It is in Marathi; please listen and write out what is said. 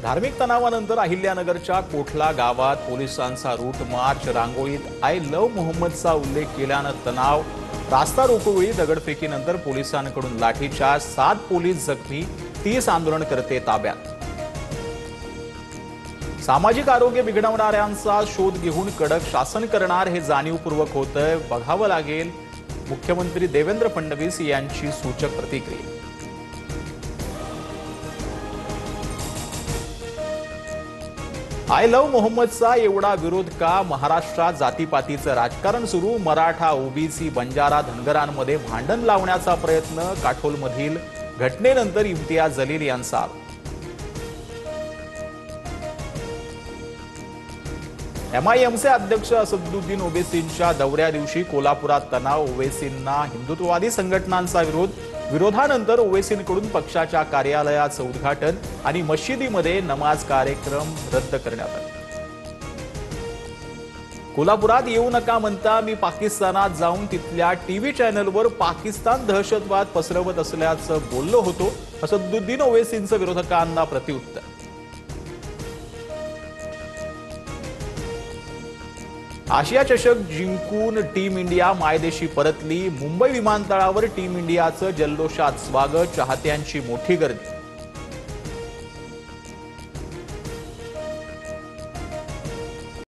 धार्मिक तणावानंतर अहिल्यानगरच्या कोठला गावात पोलिसांचा रूट मार्च, रांगोळीत आय लव्ह मोहम्मदचा उल्लेख केल्यानं तणाव, रास्ता रोकोवेळी दगडफेकीनंतर पोलिसांकडून लाठीचार्ज, 7 पोलीस जखमी, 30 आंदोलनकर्ते ताब्यात. सामाजिक आरोग्य बिघडवणाऱ्यांचा शोध घेऊन कडक शासन करणार हे जाणीवपूर्वक होतंय, बघावं लागेल. मुख्यमंत्री देवेंद्र फडणवीस यांची सूचक प्रतिक्रिया. आय लव्ह मोहम्मदचा एवढा विरोध का? महाराष्ट्रात जातीपातीचं राजकारण सुरू. मराठा, ओबीसी, बंजारा, धनगरांमध्ये भांडण लावण्याचा प्रयत्न. काठोलमधील घटनेनंतर इम्तियाज जलील यांचा एमआयएमचे अध्यक्ष असदुद्दीन ओवेसींच्या दौऱ्या दिवशी कोल्हापुरात तणाव. ओवेसींना हिंदुत्ववादी संघटनांचा विरोधानंतर ओवेसींकडून पक्षाच्या कार्यालयाचं उद्घाटन आणि मशिदीमध्ये नमाज कार्यक्रम रद्द करण्यात आला. कोल्हापुरात येऊ नका म्हणता मी पाकिस्तानात जाऊन तिथल्या टीव्ही चॅनलवर पाकिस्तान दहशतवाद पसरवत असल्याचं बोललो होतो. असदुद्दीन ओवेसींचं विरोधकांना प्रत्युत्तर. आशिया चषक जिंकून टीम इंडिया मायदेशी परतली. मुंबई विमानतळावर टीम इंडियाचं जल्लोषात स्वागत, चाहत्यांची मोठी गर्दी.